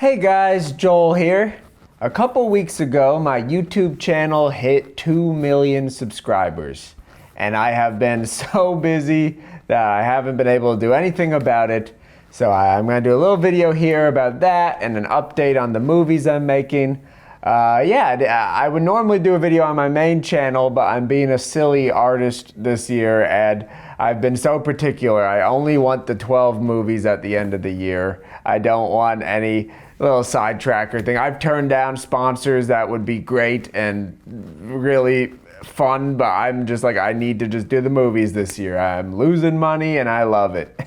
Hey guys, Joel here. A couple weeks ago, my YouTube channel hit 2 million subscribers, and I have been so busy that I haven't been able to do anything about it. So I'm going to do a little video here about that and an update on the movies I'm making. I would normally do a video on my main channel, but I'm being a silly artist this year, and I've been so particular. I only want the 12 movies at the end of the year. I don't want any little sidetracker thing. I've turned down sponsors that would be great and really fun, but I'm just like, I need to just do the movies this year. I'm losing money and I love it.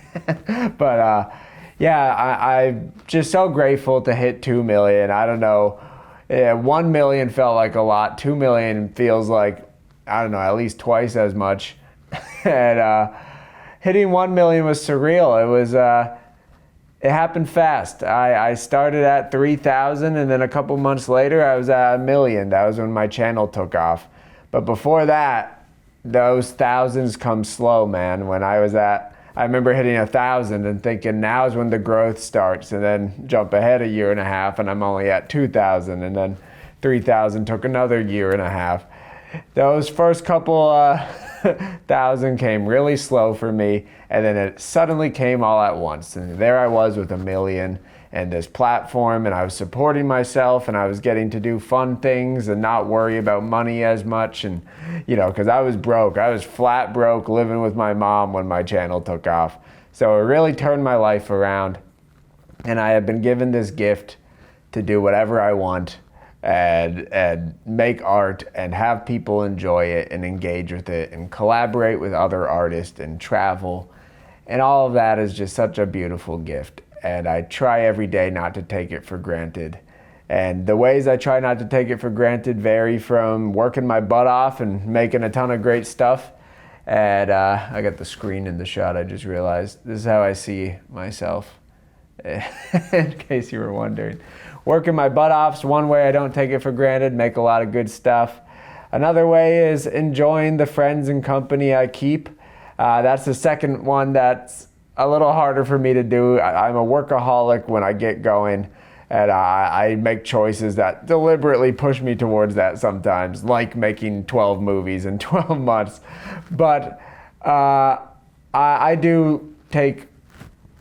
But I'm just so grateful to hit 2 million. I don't know. 1 million felt like a lot. 2 million feels like, I don't know, at least twice as much. And hitting 1 million was surreal. It happened fast. I started at 3,000, and then a couple months later I was at 1 million. That was when my channel took off. But before that, those thousands come slow, man. I remember hitting 1,000 and thinking now's when the growth starts, and then jump ahead a year and a half and I'm only at 2,000, and then 3,000 took another year and a half. Those first couple thousand came really slow for me, and then it suddenly came all at once, and there I was with 1 million and this platform, and I was supporting myself, and I was getting to do fun things and not worry about money as much. And because I was broke, I was flat broke living with my mom when my channel took off. So it really turned my life around, and I have been given this gift to do whatever I want and make art and have people enjoy it and engage with it and collaborate with other artists and travel. And all of that is just such a beautiful gift. And I try every day not to take it for granted. And the ways I try not to take it for granted vary from working my butt off and making a ton of great stuff. And I got the screen in the shot, I just realized. This is how I see myself, in case you were wondering. Working my butt off is one way I don't take it for granted, make a lot of good stuff. Another way is enjoying the friends and company I keep. That's the second one that's a little harder for me to do. I'm a workaholic when I get going, and I make choices that deliberately push me towards that sometimes, like making 12 movies in 12 months. But I do take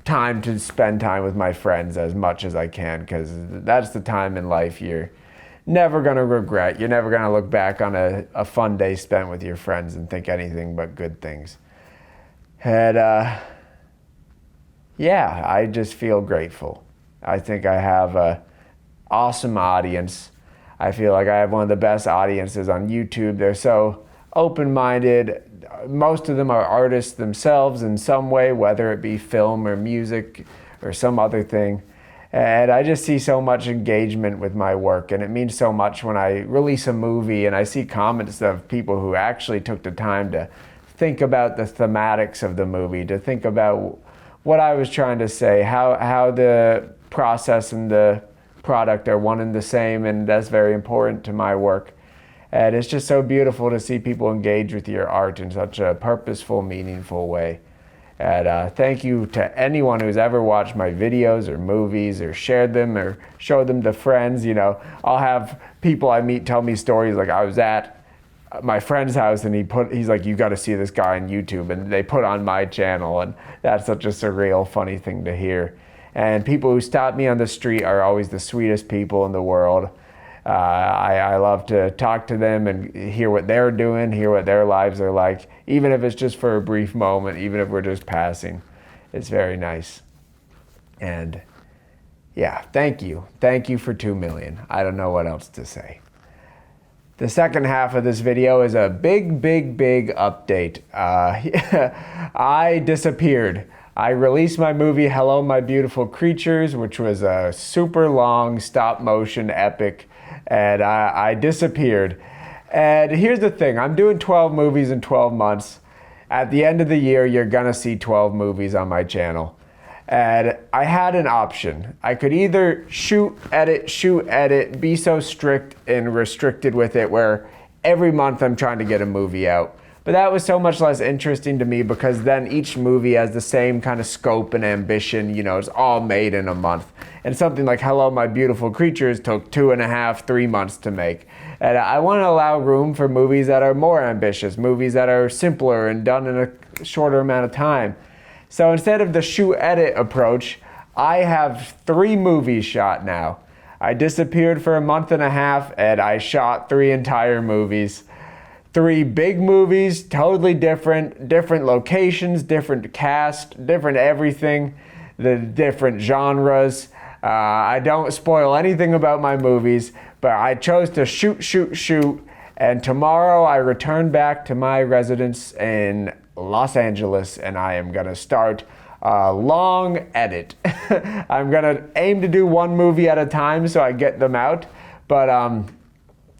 time to spend time with my friends as much as I can, because that's the time in life you're never going to regret. You're never going to look back on a fun day spent with your friends and think anything but good things. And I just feel grateful. I think I have an awesome audience. I feel like I have one of the best audiences on YouTube. They're so open-minded. Most of them are artists themselves in some way, whether it be film or music or some other thing. And I just see so much engagement with my work, and it means so much when I release a movie and I see comments of people who actually took the time to think about the thematics of the movie, to think about what I was trying to say, how the process and the product are one and the same, and that's very important to my work. And it's just so beautiful to see people engage with your art in such a purposeful, meaningful way. And thank you to anyone who's ever watched my videos or movies or shared them or showed them to friends. I'll have people I meet tell me stories like I was at my friend's house and he's like, you got to see this guy on YouTube, and they put on my channel, and that's such a surreal, funny thing to hear. And people who stop me on the street are always the sweetest people in the world. I love to talk to them and hear what they're doing, hear what their lives are like, even if it's just for a brief moment, even if we're just passing. It's very nice. And thank you. Thank you for 2 million. I don't know what else to say. The second half of this video is a big update. I disappeared. I released my movie, Hello, My Beautiful Creatures, which was a super long stop motion epic, and I disappeared. And here's the thing, I'm doing 12 movies in 12 months. At the end of the year, you're gonna see 12 movies on my channel. And I had an option. I could either shoot, edit, be so strict and restricted with it where every month I'm trying to get a movie out. But that was so much less interesting to me because then each movie has the same kind of scope and ambition. You know, it's all made in a month. And something like Hello, My Beautiful Creatures took 2.5, 3 months to make. And I want to allow room for movies that are more ambitious, movies that are simpler and done in a shorter amount of time. So instead of the shoot edit approach, I have 3 movies shot now. I disappeared for a month and a half and I shot 3 entire movies. 3 big movies, totally different locations, different cast, different everything, the different genres. I don't spoil anything about my movies, but I chose to shoot, and tomorrow I return back to my residence in Los Angeles and I am gonna start a long edit. I'm gonna aim to do 1 movie at a time so I get them out, but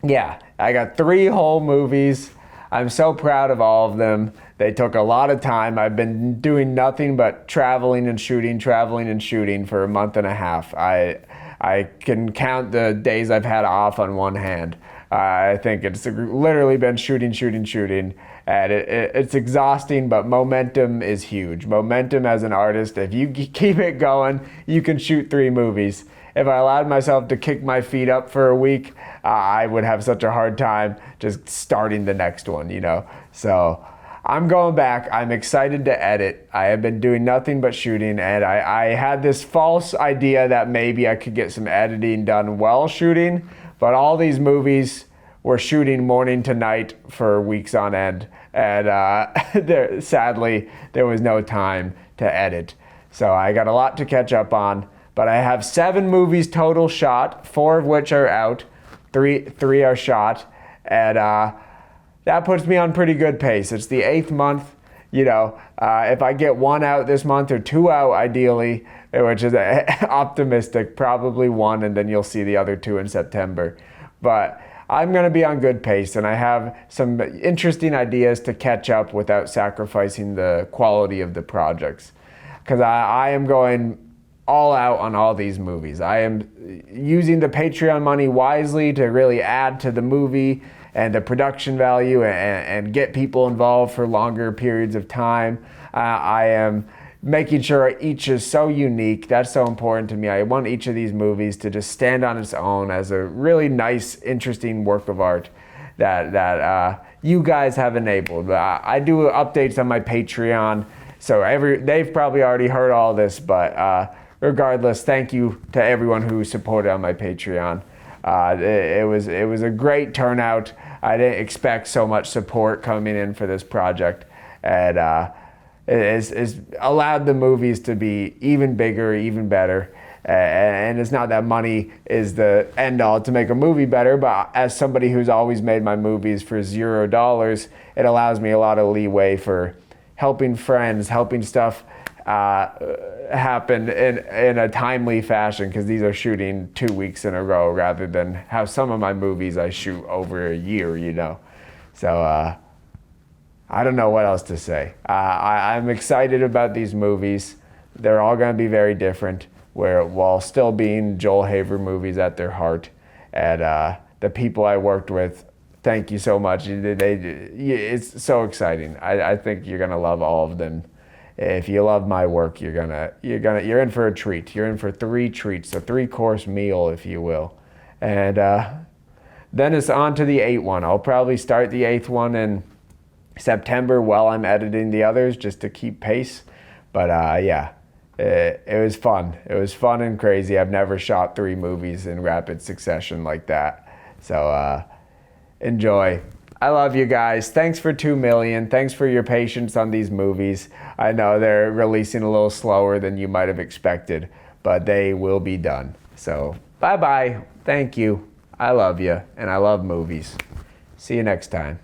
yeah, I got 3 whole movies. I'm so proud of all of them. They took a lot of time. I've been doing nothing but traveling and shooting for a month and a half. I can count the days I've had off on one hand. I think it's literally been shooting. And it's exhausting, but momentum is huge. Momentum as an artist, if you keep it going, you can shoot 3 movies. If I allowed myself to kick my feet up for a week, I would have such a hard time just starting the next one, you know? So I'm going back. I'm excited to edit. I have been doing nothing but shooting, and I had this false idea that maybe I could get some editing done while shooting, but all these movies were shooting morning to night for weeks on end, and sadly, there was no time to edit. So I got a lot to catch up on, but I have 7 movies total shot, 4 of which are out, 3 are shot, and that puts me on pretty good pace. It's the 8th month, you know. If I get 1 out this month or 2 out ideally, which is optimistic, probably 1, and then you'll see the other 2 in September. But I'm gonna be on good pace, and I have some interesting ideas to catch up without sacrificing the quality of the projects. Because I am going all out on all these movies. I am using the Patreon money wisely to really add to the movie and the production value and get people involved for longer periods of time. I am making sure each is so unique. That's so important to me. I want each of these movies to just stand on its own as a really nice, interesting work of art that you guys have enabled. I do updates on my Patreon, so they've probably already heard all this, but regardless, thank you to everyone who supported on my Patreon. It was a great turnout. I didn't expect so much support coming in for this project, and it's allowed the movies to be even bigger, even better. And it's not that money is the end all to make a movie better, but as somebody who's always made my movies for $0, it allows me a lot of leeway for helping friends, helping stuff happen in a timely fashion, because these are shooting 2 weeks in a row rather than how some of my movies I shoot over a year, you know. So I don't know what else to say. I'm excited about these movies. They're all going to be very different, while still being Joel Haver movies at their heart. And the people I worked with, thank you so much. It's so exciting. I think you're going to love all of them. If you love my work, you're in for a treat. You're in for 3 treats, a 3-course meal, if you will. And then it's on to the 8th one. I'll probably start the 8th one in September while I'm editing the others, just to keep pace. But yeah, it was fun. It was fun and crazy. I've never shot 3 movies in rapid succession like that. So enjoy. I love you guys. Thanks for 2 million. Thanks for your patience on these movies. I know they're releasing a little slower than you might have expected, but they will be done. So bye-bye. Thank you. I love you, and I love movies. See you next time.